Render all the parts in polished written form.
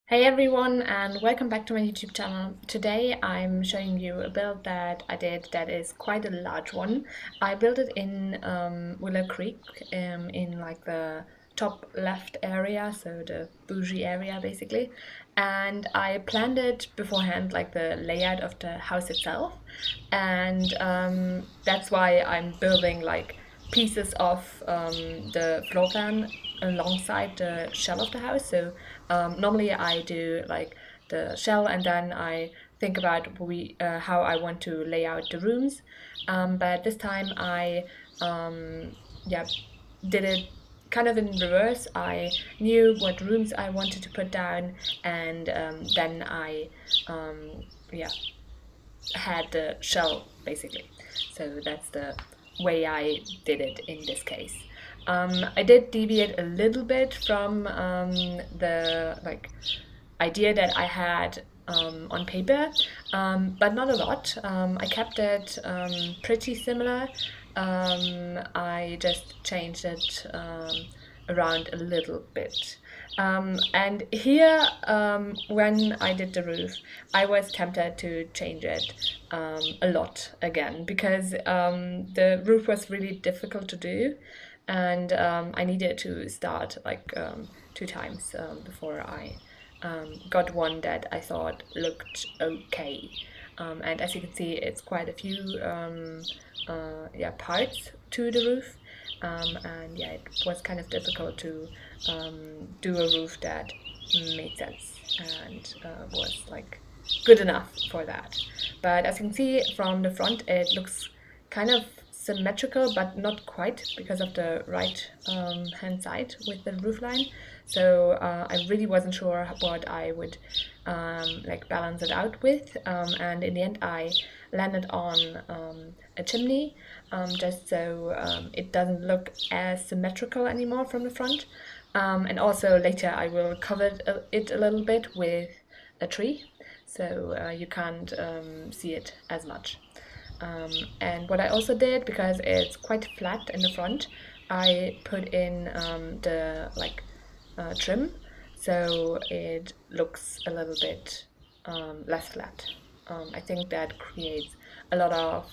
Hey everyone, and welcome back to my YouTube channel. Today I'm showing you a build that I did that is quite a large one. I built it in Willow Creek, in like the top left area, so the bougie area basically. And I planned it beforehand, like the layout of the house itself. And that's why I'm building like pieces of the floor plan alongside the shell of the house. So normally I do like the shell and then I think about how I want to lay out the rooms. But this time I yeah did it kind of in reverse. I knew what rooms I wanted to put down, and then I yeah had the shell basically. So that's the way I did it in this case. I did deviate a little bit from the idea that I had on paper, but not a lot. I kept it pretty similar. I just changed it around a little bit. And here, when I did the roof, I was tempted to change it a lot again because the roof was really difficult to do, and I needed to start like two times before I got one that I thought looked okay. And as you can see, it's quite a few parts to the roof, and yeah, it was kind of difficult to do a roof that made sense and was like good enough for that. But as you can see from the front, it looks kind of symmetrical, but not quite because of the right hand side with the roof line. So I really wasn't sure what I would like balance it out with, and in the end I landed on a chimney, just so it doesn't look as symmetrical anymore from the front. And also later I will cover it a little bit with a tree, so you can't see it as much. Um, and what I also did, because it's quite flat in the front, I put in the trim, so it looks a little bit less flat. I think that creates a lot of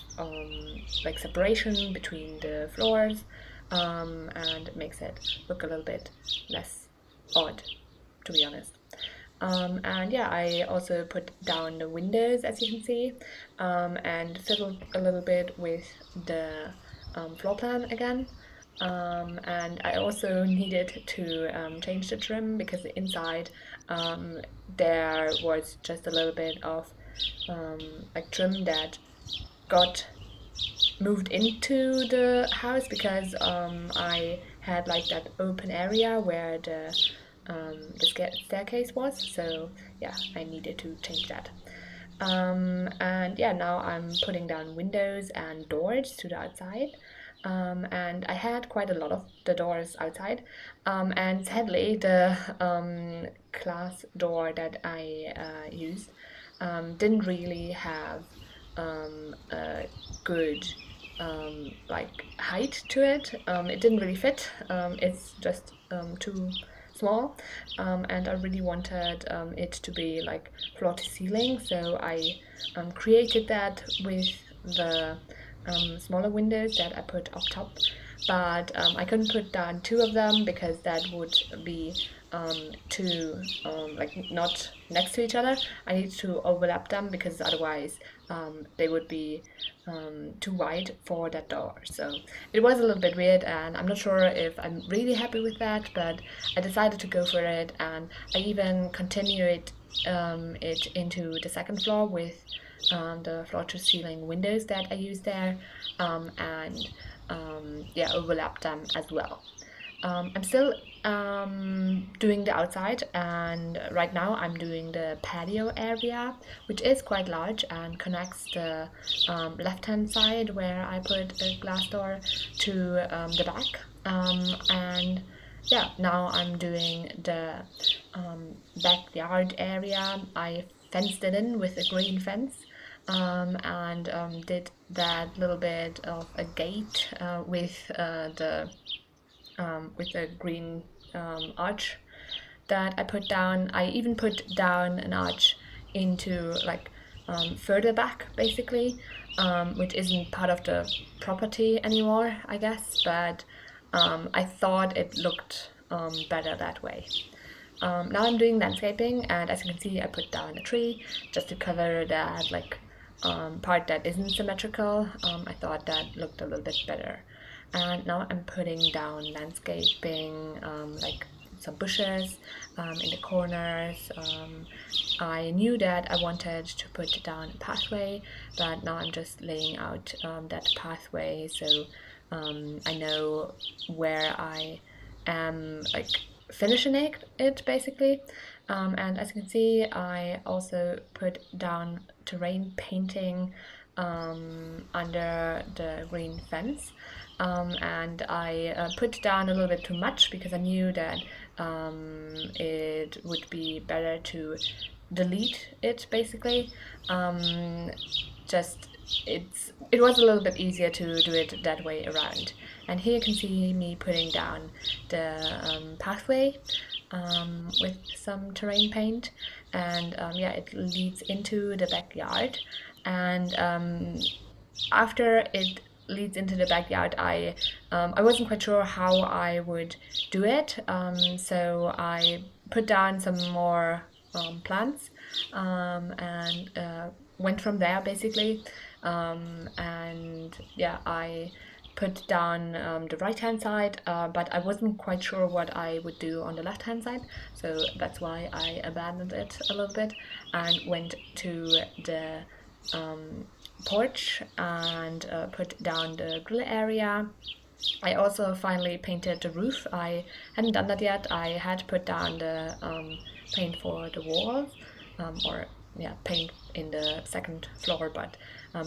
like separation between the floors, and makes it look a little bit less odd, to be honest. And yeah, I also put down the windows, as you can see, and fiddled a little bit with the floor plan again. And I also needed to change the trim because inside there was just a little bit of um, like trim that got moved into the house because I had like that open area where the staircase was. So yeah, I needed to change that. And yeah, now I'm putting down windows and doors to the outside. And I had quite a lot of the doors outside. And sadly, the glass door that I used didn't really have a good like height to it. It didn't really fit. It's just too small, and I really wanted it to be like floor to ceiling. So I created that with the smaller windows that I put up top. But I couldn't put down two of them because that would be too like not next to each other. I need to overlap them because otherwise they would be too wide for that door. So it was a little bit weird, and I'm not sure if I'm really happy with that, but I decided to go for it, and I even continued it into the second floor with the floor to ceiling windows that I used there, and yeah, overlap them as well. I'm still doing the outside, and right now I'm doing the patio area, which is quite large and connects the left hand side where I put a glass door to the back. And yeah, now I'm doing the backyard area. I fenced it in with a green fence, and did that little bit of a gate with the green arch that I put down. I even put down an arch into like further back basically, which isn't part of the property anymore, I guess, but I thought it looked better that way. Now I'm doing landscaping, and as you can see, I put down a tree just to cover that like part that isn't symmetrical. I thought that looked a little bit better. And now I'm putting down landscaping, like some bushes in the corners. I knew that I wanted to put down a pathway, but now I'm just laying out that pathway, so I know where I am like finishing it basically. And as you can see, I also put down terrain painting under the green fence, and I put down a little bit too much because I knew that it would be better to delete it basically. Just it was a little bit easier to do it that way around. And here you can see me putting down the pathway with some terrain paint, and yeah, it leads into the backyard. And after it leads into the backyard, I wasn't quite sure how I would do it, so I put down some more plants and went from there basically. And yeah, I put down the right hand side, but I wasn't quite sure what I would do on the left hand side, so that's why I abandoned it a little bit and went to the porch and put down the grill area. I also finally painted the roof. I hadn't done that yet. I had put down the paint for the walls, or yeah, paint in the second floor, but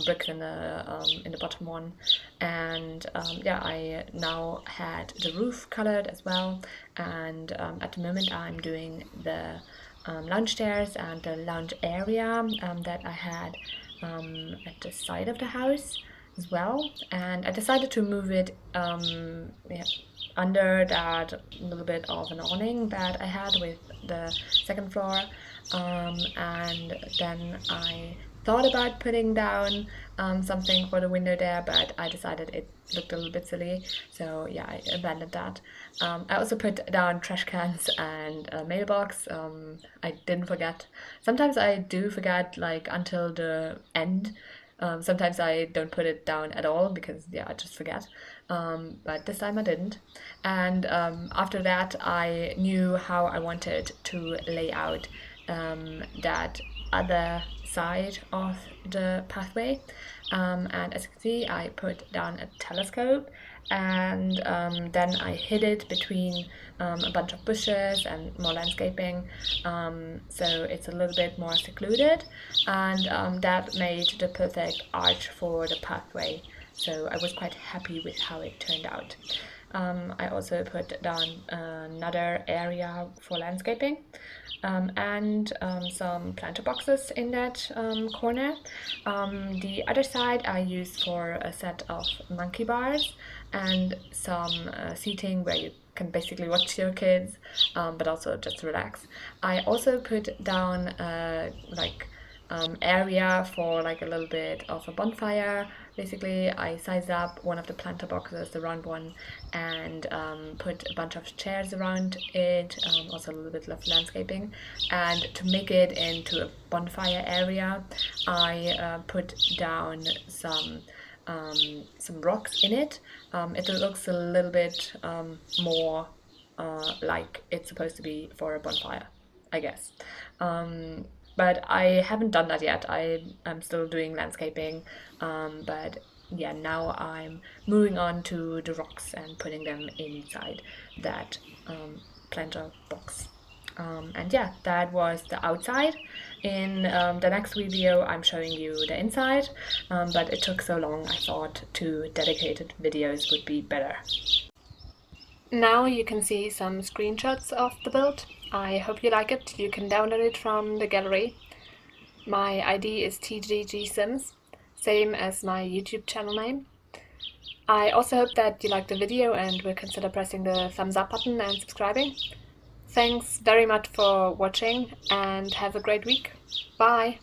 bricks in the bottom one. And yeah, I now had the roof colored as well. And at the moment, I'm doing the lounge stairs and the lounge area that I had at the side of the house as well. And I decided to move it yeah, under that little bit of an awning that I had with the second floor. And then I thought about putting down something for the window there, but I decided it looked a little bit silly, so yeah, I abandoned that. I also put down trash cans and a mailbox. I didn't forget. Sometimes I do forget, like until the end. Sometimes I don't put it down at all because yeah, I just forget. But this time I didn't. And after that, I knew how I wanted to lay out that other side of the pathway. And as you can see, I put down a telescope, and then I hid it between a bunch of bushes and more landscaping, so it's a little bit more secluded, and that made the perfect arch for the pathway, so I was quite happy with how it turned out. I also put down another area for landscaping, and some planter boxes in that corner. The other side I used for a set of monkey bars and some seating where you can basically watch your kids, but also just relax. I also put down area for like a little bit of a bonfire. Basically, I sized up one of the planter boxes, the round one, and put a bunch of chairs around it, also a little bit of landscaping. And to make it into a bonfire area, I put down some rocks in it. It looks a little bit more like it's supposed to be for a bonfire, I guess. But I haven't done that yet. I'm still doing landscaping, but yeah, now I'm moving on to the rocks and putting them inside that planter box. And yeah, that was the outside. In the next video, I'm showing you the inside, but it took so long, I thought 2 dedicated videos would be better. Now you can see some screenshots of the build. I hope you like it. You can download it from the gallery. My ID is TGGSims, same as my YouTube channel name. I also hope that you liked the video and will consider pressing the thumbs up button and subscribing. Thanks very much for watching and have a great week. Bye!